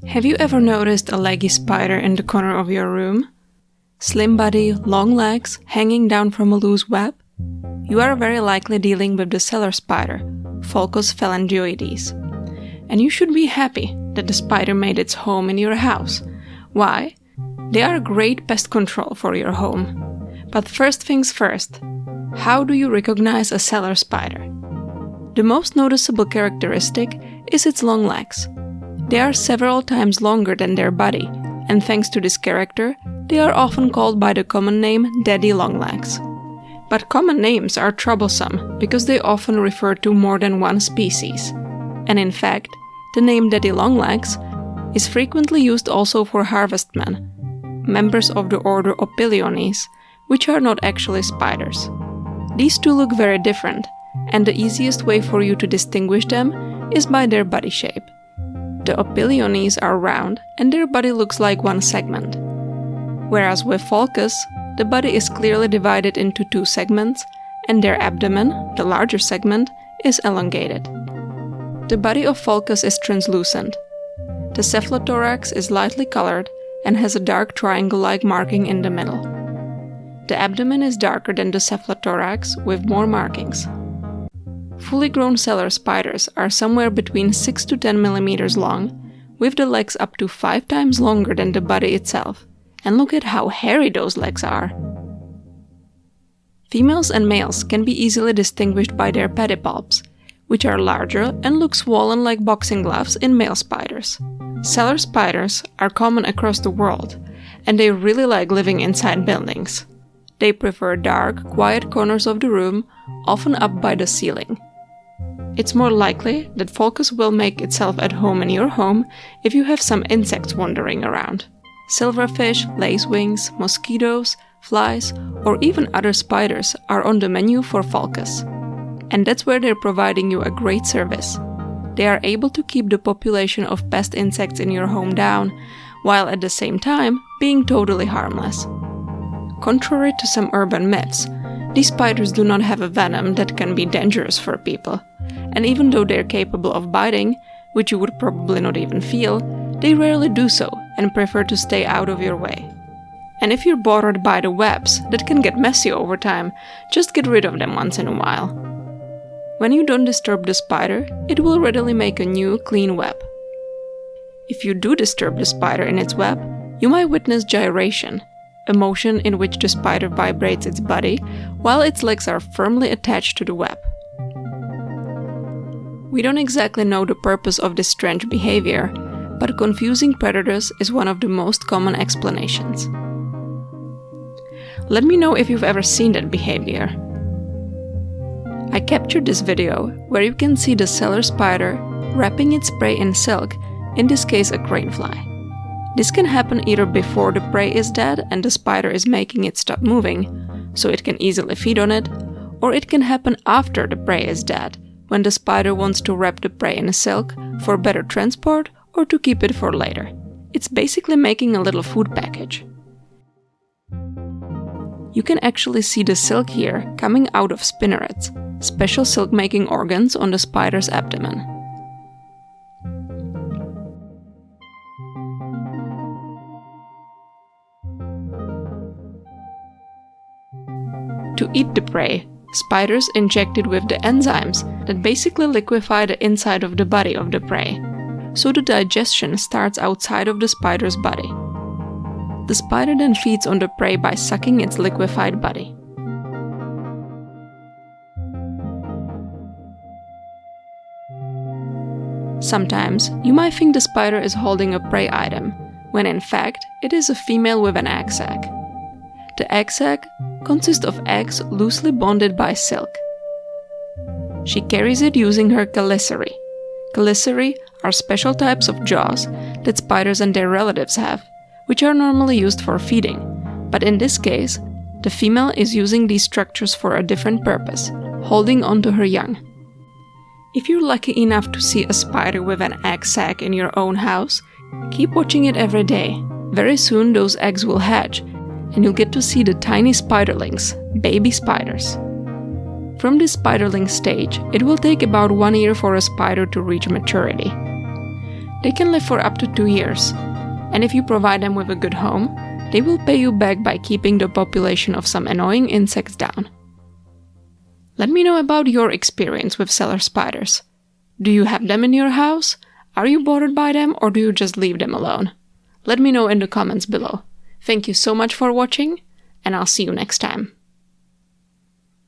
Have you ever noticed a leggy spider in the corner of your room? Slim body, long legs, hanging down from a loose web? You are very likely dealing with the cellar spider, Pholcus phalangioides. And you should be happy that the spider made its home in your house. Why? They are great pest control for your home. But first things first, how do you recognize a cellar spider? The most noticeable characteristic is its long legs. They are several times longer than their body, and thanks to this character, they are often called by the common name daddy longlegs. But common names are troublesome because they often refer to more than one species. And in fact, the name daddy longlegs is frequently used also for harvestmen, members of the order Opiliones, which are not actually spiders. These two look very different, and the easiest way for you to distinguish them is by their body shape. The Opiliones are round and their body looks like one segment. Whereas with Pholcus, the body is clearly divided into two segments, and their abdomen, the larger segment, is elongated. The body of Pholcus is translucent. The cephalothorax is lightly colored and has a dark triangle-like marking in the middle. The abdomen is darker than the cephalothorax with more markings. Fully grown cellar spiders are somewhere between 6 to 10 millimeters long, with the legs up to 5 times longer than the body itself. And look at how hairy those legs are. Females and males can be easily distinguished by their pedipalps, which are larger and look swollen like boxing gloves in male spiders. Cellar spiders are common across the world, and they really like living inside buildings. They prefer dark, quiet corners of the room, often up by the ceiling. It's more likely that Pholcus will make itself at home in your home if you have some insects wandering around. Silverfish, lacewings, mosquitoes, flies, or even other spiders are on the menu for Pholcus. And that's where they're providing you a great service. They are able to keep the population of pest insects in your home down, while at the same time being totally harmless. Contrary to some urban myths, these spiders do not have a venom that can be dangerous for people. And even though they're capable of biting, which you would probably not even feel, they rarely do so and prefer to stay out of your way. And if you're bothered by the webs that can get messy over time, just get rid of them once in a while. When you don't disturb the spider, it will readily make a new, clean web. If you do disturb the spider in its web, you might witness gyration, a motion in which the spider vibrates its body while its legs are firmly attached to the web. We don't exactly know the purpose of this strange behavior, but confusing predators is one of the most common explanations. Let me know if you've ever seen that behavior. I captured this video where you can see the cellar spider wrapping its prey in silk, in this case a crane fly. This can happen either before the prey is dead and the spider is making it stop moving, so it can easily feed on it, or it can happen after the prey is dead, when the spider wants to wrap the prey in silk for better transport or to keep it for later. It's basically making a little food package. You can actually see the silk here coming out of spinnerets, special silk-making organs on the spider's abdomen. To eat the prey, spiders inject it with the enzymes that basically liquefy the inside of the body of the prey, so the digestion starts outside of the spider's body. The spider then feeds on the prey by sucking its liquefied body. Sometimes you might think the spider is holding a prey item, when in fact it is a female with an egg sac. The egg sac consists of eggs loosely bonded by silk. She carries it using her chelicerae. Chelicerae are special types of jaws that spiders and their relatives have, which are normally used for feeding, but in this case, the female is using these structures for a different purpose, holding onto her young. If you're lucky enough to see a spider with an egg sac in your own house, keep watching it every day. Very soon those eggs will hatch, and you'll get to see the tiny spiderlings, baby spiders. From this spiderling stage, it will take about 1 year for a spider to reach maturity. They can live for up to 2 years, and if you provide them with a good home, they will pay you back by keeping the population of some annoying insects down. Let me know about your experience with cellar spiders. Do you have them in your house? Are you bothered by them, or do you just leave them alone? Let me know in the comments below. Thank you so much for watching, and I'll see you next time.